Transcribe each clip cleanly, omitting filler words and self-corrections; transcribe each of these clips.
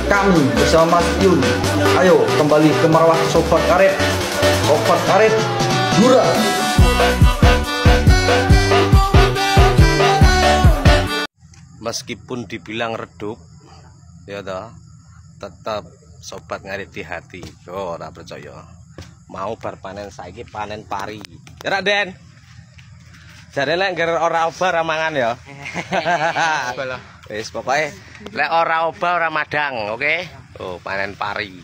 kami bersama Mas Yun. Ayo kembali ke marwah Sobat Ngarit. Sobat Ngarit, hura! Meskipun dibilang redup, ya toh, tetap Sobat Ngarit di hati. Oh, ora percaya. Mau bar panen saiki panen pari. Ya Den. Jare lek ngger ora obah ora mangan ya. Wis pokoke lek ora obah ora madang, oke? Oh, panen pari.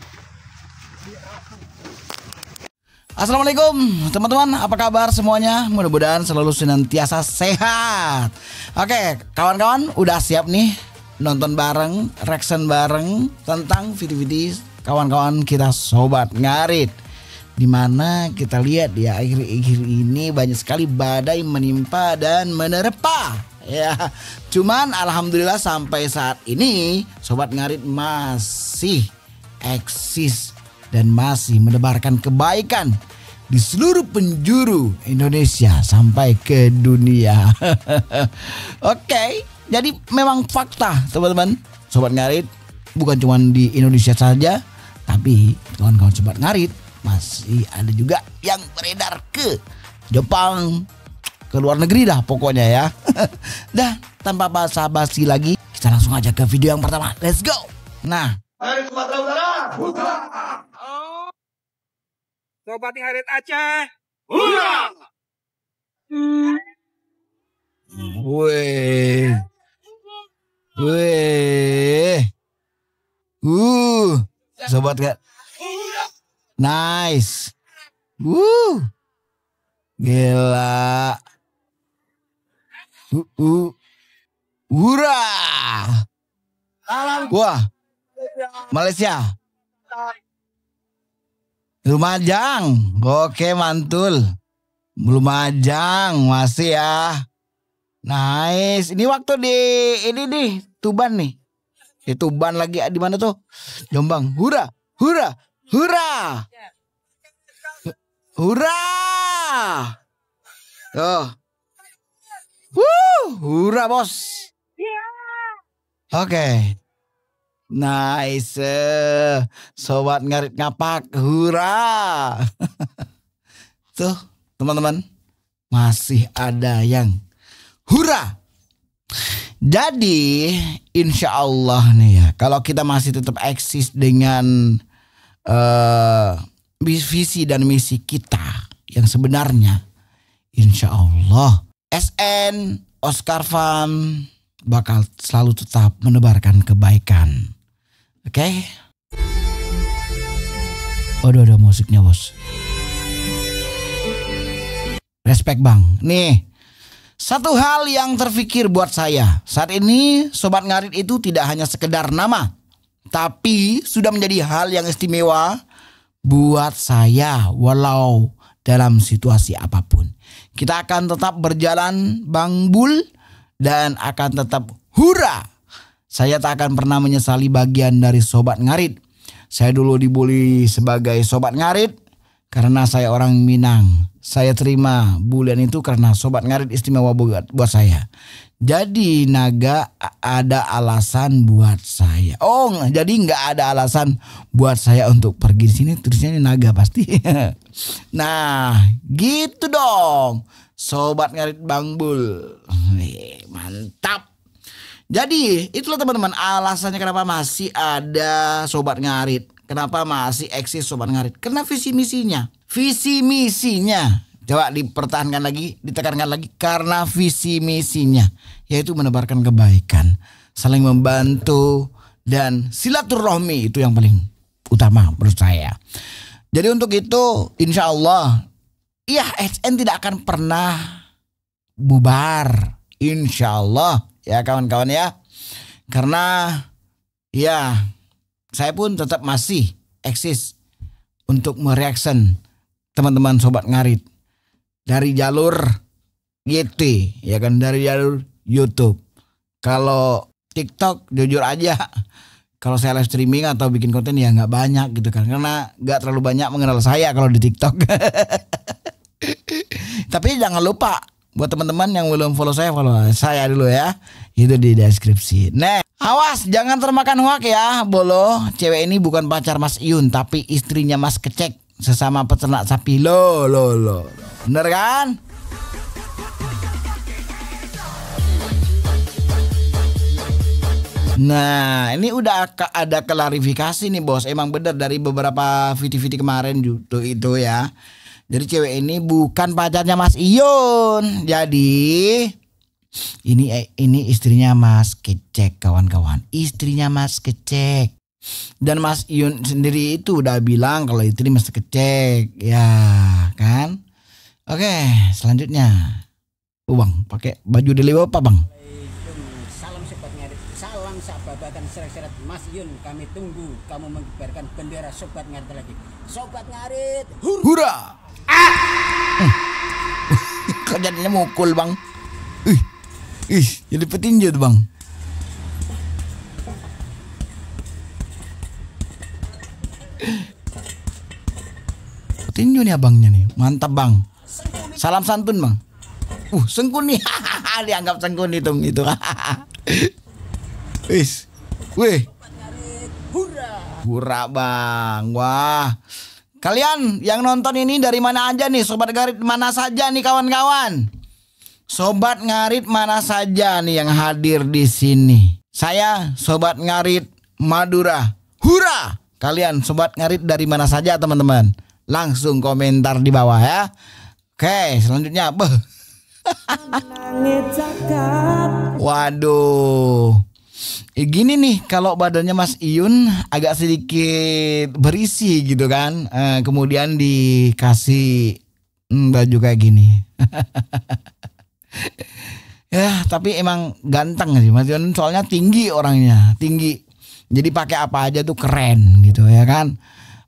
Assalamualaikum teman-teman, apa kabar semuanya? Mudah-mudahan selalu senantiasa sehat. Oke, kawan-kawan udah siap nih nonton bareng, reaction bareng tentang video-video kawan-kawan kita Sobat Ngarit. Dimana kita lihat ya akhir-akhir ini banyak sekali badai menimpa dan menerpa. Ya, cuman alhamdulillah sampai saat ini Sobat Ngarit masih eksis dan masih menebarkan kebaikan di seluruh penjuru Indonesia sampai ke dunia. Oke, jadi memang fakta teman-teman Sobat Ngarit, bukan cuma di Indonesia saja, tapi kawan-kawan Sobat Ngarit masih ada juga yang beredar ke Jepang, ke luar negeri dah pokoknya ya. Dah, tanpa basa-basi lagi, kita langsung aja ke video yang pertama. Let's go. Nah, Dari Sumatera Utara, Sobat Ngarit Aceh, hura! weh, Sobat Ngarit, nice, gila, hura, wah, Malaysia. Lumajang, oke mantul. Lumajang masih ya. Nice. Ini waktu di ini nih Tuban nih. Di Tuban lagi di mana tuh? Jombang. Hura, hura, hura, hura. Tuh. Hura bos. Oke. Nice, Sobat Ngarit ngapak, hura. Tuh teman-teman, masih ada yang hura. Jadi insya Allah nih ya, kalau kita masih tetap eksis dengan visi dan misi kita yang sebenarnya, insya Allah SN Oscar Van bakal selalu tetap menebarkan kebaikan. Oke. Waduh, ada musiknya bos. Respect bang. Nih, satu hal yang terfikir buat saya saat ini, Sobat Ngarit itu tidak hanya sekedar nama, tapi sudah menjadi hal yang istimewa buat saya walau dalam situasi apapun. Kita akan tetap berjalan Bang Bul dan akan tetap hura. Saya tak akan pernah menyesali bagian dari Sobat Ngarit. Saya dulu dibully sebagai Sobat Ngarit karena saya orang Minang. Saya terima bulian itu karena Sobat Ngarit istimewa buat saya. Jadi naga ada alasan buat saya. Oh, jadi nggak ada alasan buat saya untuk pergi di sini. Terusnya ini naga pasti. Nah, gitu dong. Sobat Ngarit Bang Bul. Mantap. Jadi itulah teman-teman alasannya kenapa masih ada Sobat Ngarit. Kenapa masih eksis Sobat Ngarit. Karena visi misinya. Visi misinya. Coba dipertahankan lagi, ditekankan lagi. Karena visi misinya. Yaitu menebarkan kebaikan. Saling membantu. Dan silaturahmi itu yang paling utama menurut saya. Jadi untuk itu insya Allah. Ya SN tidak akan pernah bubar. Insya Allah. Ya kawan-kawan ya. Karena ya saya pun tetap masih eksis untuk mereaction teman-teman Sobat Ngarit. Dari jalur YT ya kan, dari jalur YouTube. Kalau TikTok jujur aja, kalau saya live streaming atau bikin konten ya nggak banyak gitu kan. Karena nggak terlalu banyak mengenal saya kalau di TikTok. Tapi jangan lupa Buat teman-teman yang belum follow saya dulu ya. Itu di deskripsi. Nah, awas jangan termakan hoak ya, Bolo. Cewek ini bukan pacar Mas Iyun, tapi istrinya Mas Kecek, sesama peternak sapi. Lo. Bener kan? Nah, ini udah ada klarifikasi nih, Bos. Emang bener dari beberapa video-video kemarin itu ya. Jadi cewek ini bukan pacarnya Mas Iyun. Jadi ini istrinya Mas Kecek, kawan-kawan. Istrinya Mas Kecek. Dan Mas Iyun sendiri itu udah bilang kalau istri Mas Kecek, ya kan? Oke, selanjutnya. Bang, pakai baju deli apa, Bang? Salam sobat ngarit, salam sahabatan seret-seret Mas Iyun. Kami tunggu kamu mengibarkan bendera sobat ngarit lagi. Sobat ngarit, hurra! Kok jadinya mukul, Bang? Jadi petinju tuh, Bang. Petinju nih abangnya nih. Mantap, Bang. Salam santun, Bang. Sengkun nih. Dianggap sengkun itu. Wih. Hurra, Bang. Wah. Kalian yang nonton ini dari mana aja nih? Sobat Ngarit mana saja nih, kawan-kawan? Sobat Ngarit mana saja nih yang hadir di sini? Saya Sobat Ngarit Madura. Hurra! Kalian Sobat Ngarit dari mana saja, teman-teman? Langsung komentar di bawah ya. Oke, selanjutnya apa? Waduh. Gini nih, kalau badannya Mas Iyun agak sedikit berisi gitu kan, kemudian dikasih baju kayak gini. Ya, tapi emang ganteng sih Mas Iyun, soalnya tinggi orangnya, tinggi. Jadi pakai apa aja tuh keren gitu ya kan.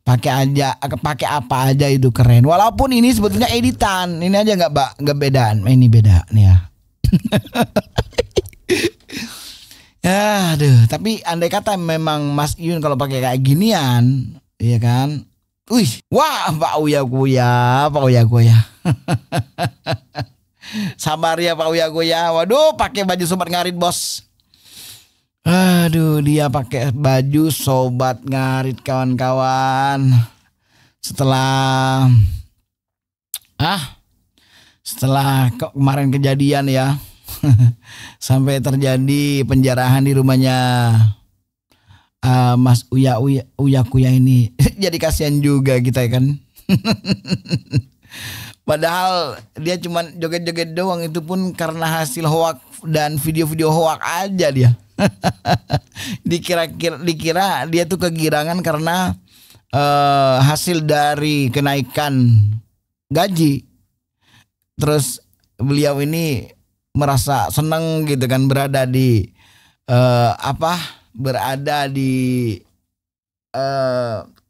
Pakai apa aja itu keren. Walaupun ini sebetulnya editan, ini aja nggak beda, ini beda nih ya. Ya, aduh, tapi andai kata memang Mas Iyun kalau pakai kayak ginian, ya kan? Wah, Pak Uya Kuya. Sabar ya Pak Uya Kuya. Waduh, pakai baju Sobat Ngarit, Bos. Aduh, dia pakai baju Sobat Ngarit, kawan-kawan. Setelah kemarin kejadian ya. Sampai terjadi penjarahan di rumahnya Mas Uya Kuya ini. Jadi kasihan juga kita kan. Padahal dia cuma joget-joget doang, itu pun karena hasil hoak dan video-video hoak aja dia. Dikira dia tuh kegirangan karena hasil dari kenaikan gaji. Terus beliau ini merasa senang gitu kan berada di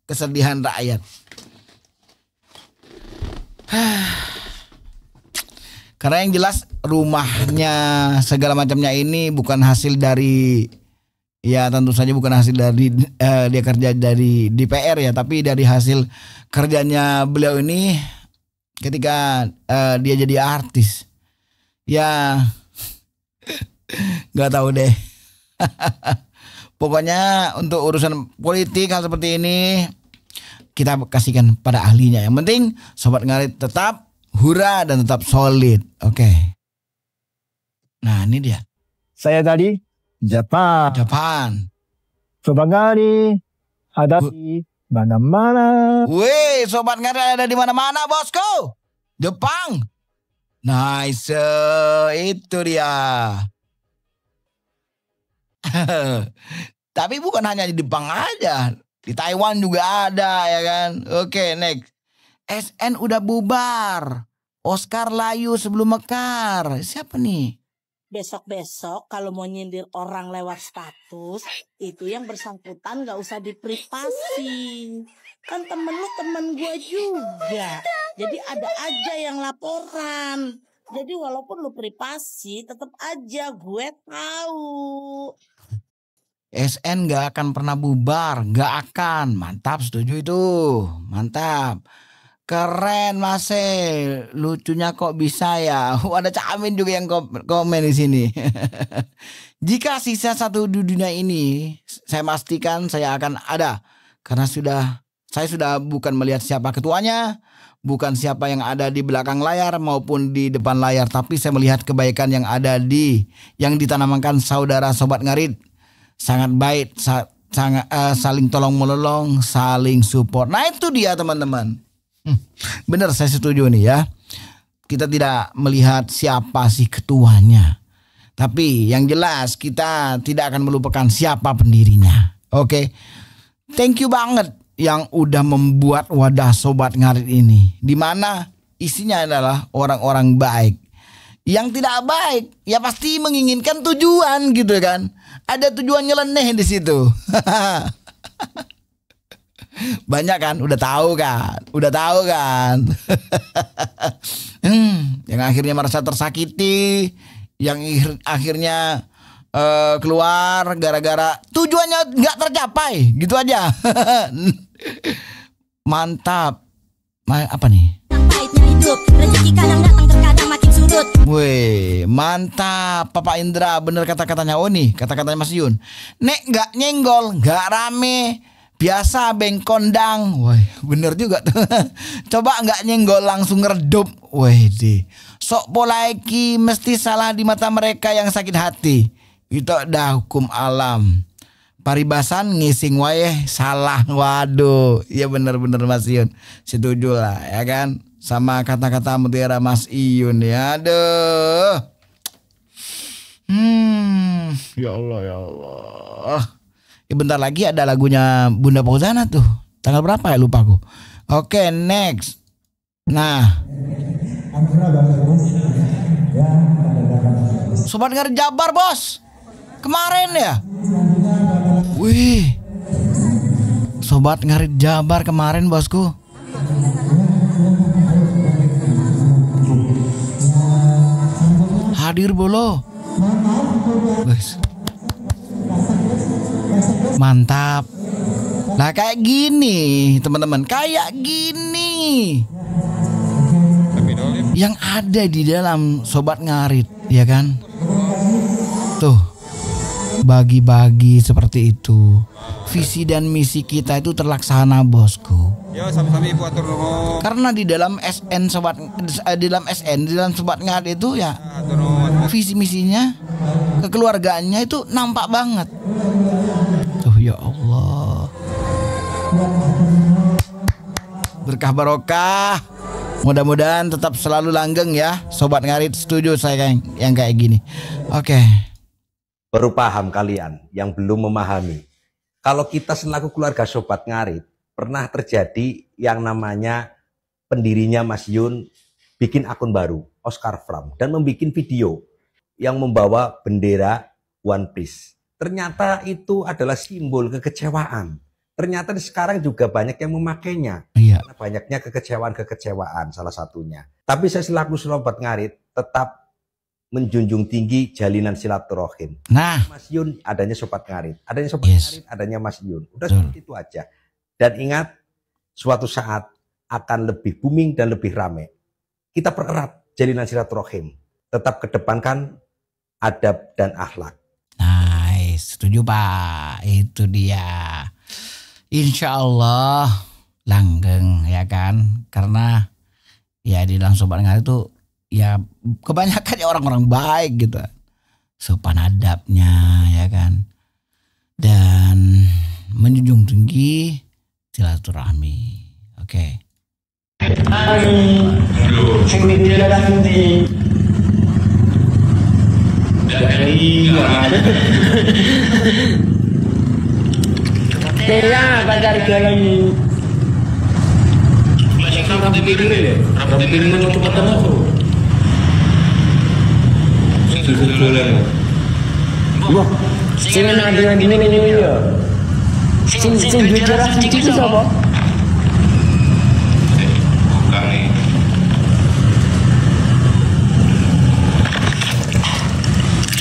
kesedihan rakyat. Karena yang jelas rumahnya segala macamnya ini bukan hasil dari, ya tentu saja bukan hasil dari dia kerja dari DPR ya, tapi dari hasil kerjanya beliau ini ketika dia jadi artis. Ya nggak tahu deh. Pokoknya untuk urusan politik hal seperti ini kita kasihkan pada ahlinya. Yang penting Sobat Ngarit tetap hurra dan tetap solid. Oke. Nah ini dia. Saya dari Jepang. Sobat Ngarit ada di mana-mana. Wih, Sobat Ngarit ada di mana-mana, bosku. Jepang. Nice, itu dia. Tapi bukan hanya di Jepang aja, di Taiwan juga ada ya kan. Oke, next. SN udah bubar. Oscar layu sebelum mekar. Siapa nih? Besok-besok kalau mau nyindir orang lewat status, itu yang bersangkutan gak usah diprivasi. Kan temen lu temen gue juga. Jadi ada aja yang laporan. Jadi walaupun lu privasi, tetap aja gue tahu. SN gak akan pernah bubar. Gak akan. Mantap, setuju itu. Mantap. Keren Mas. Lucunya kok bisa ya. Ada Cak Amin juga yang komen di sini. Jika sisa satu di dunia ini, saya pastikan saya akan ada. Karena saya sudah bukan melihat siapa ketuanya, bukan siapa yang ada di belakang layar maupun di depan layar, tapi saya melihat kebaikan yang ada yang ditanamkan saudara Sobat Ngarit. Sangat baik, saling tolong menolong, saling support. Nah itu dia teman-teman. Benar, saya setuju nih ya. Kita tidak melihat siapa sih ketuanya, tapi yang jelas kita tidak akan melupakan siapa pendirinya. Oke, thank you banget yang udah membuat wadah Sobat Ngarit ini, dimana isinya adalah orang-orang baik. Yang tidak baik ya pasti menginginkan tujuan gitu kan. Ada tujuan nyeleneh di situ. Banyak kan, udah tahu kan. Yang akhirnya merasa tersakiti, yang akhirnya keluar gara-gara tujuannya nggak tercapai, gitu aja. Mantap. Apa nih? Wih, mantap Papa Indra, bener kata-katanya. Oh nih, kata-katanya Mas Yun. Nek nggak nyenggol, nggak rame, biasa bengkondang. Woi, bener juga tuh. Coba nggak nyenggol langsung ngeredup. Wih deh, sok pola iki mesti salah di mata mereka yang sakit hati. Itu dah hukum alam. Paribasan ngising wae salah. Waduh, iya bener-bener Mas Yun. Setuju lah ya kan, sama kata-kata mutiara Mas Iyun ya. Aduh. Ya Allah ya Allah. Bentar lagi ada lagunya Bunda Fauzana tuh. Tanggal berapa ya lupa aku. Oke, next. Nah, Sobat Ngarit Jabar bos, kemarin ya. Wih, Sobat Ngarit Jabar kemarin bosku. Hadir bolo. Guys, mantap. Nah kayak gini teman-teman, kayak gini yang ada di dalam Sobat Ngarit, ya kan? Tuh, bagi-bagi seperti itu. Visi dan misi kita itu terlaksana bosku. Karena di dalam SN di dalam Sobat Ngarit itu ya visi misinya, kekeluargaannya itu nampak banget. Tuh ya Allah. Berkah barokah. Mudah-mudahan tetap selalu langgeng ya Sobat Ngarit. Setuju saya yang kayak gini. Oke. Baru paham kalian yang belum memahami. Kalau kita selaku keluarga Sobat Ngarit, pernah terjadi yang namanya pendirinya Mas Yun bikin akun baru, Oscar Fram, dan membuat video yang membawa bendera One Piece. Ternyata itu adalah simbol kekecewaan. Ternyata sekarang juga banyak yang memakainya. Iya. Karena banyaknya kekecewaan salah satunya. Tapi saya selaku Sobat Ngarit tetap menjunjung tinggi jalinan silaturahim. Nah, Mas Yun adanya Sobat Ngarit, adanya Sobat Ngarit, adanya Mas Yun. Udah seperti itu aja. Dan ingat, suatu saat akan lebih booming dan lebih rame. Kita pererat jalinan silaturahim. Tetap kedepankan adab dan akhlak. Nice, setuju Pak. Itu dia. Insya Allah langgeng ya kan. Karena ya di dalam Sobat Ngarit itu ya kebanyakan ya orang-orang baik gitu, sopan adabnya ya kan, dan menjunjung tinggi silaturahmi. Oke. Sing nang dengan gini ya. Sing jujur itu sapa?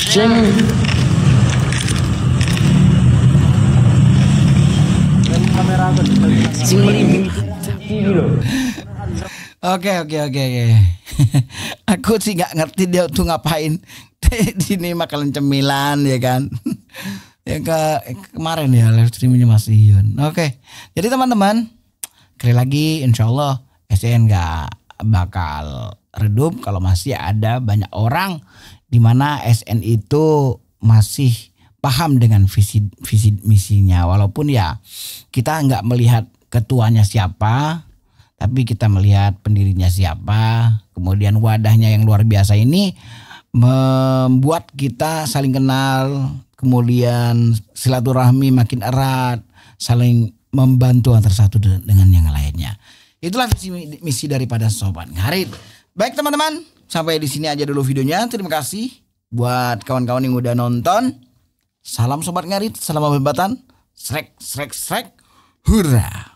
Sing kamera aku. Sing ini lho. Oke. Aku sih nggak ngerti dia tuh ngapain di sini makanan cemilan ya kan. Yang kemarin ya live streamingnya Mas Yun. Oke. Jadi teman-teman, sekali lagi insya Allah SN nggak bakal redup kalau masih ada banyak orang di mana SN itu masih paham dengan visi misinya. Walaupun ya kita nggak melihat ketuanya siapa, tapi kita melihat pendirinya siapa. Kemudian wadahnya yang luar biasa ini membuat kita saling kenal, kemudian silaturahmi makin erat, saling membantu antara satu dengan yang lainnya. Itulah visi misi daripada Sobat Ngarit. Baik teman-teman, sampai di sini aja dulu videonya. Terima kasih buat kawan-kawan yang udah nonton. Salam Sobat Ngarit, salam abebatan. Srek, hurra.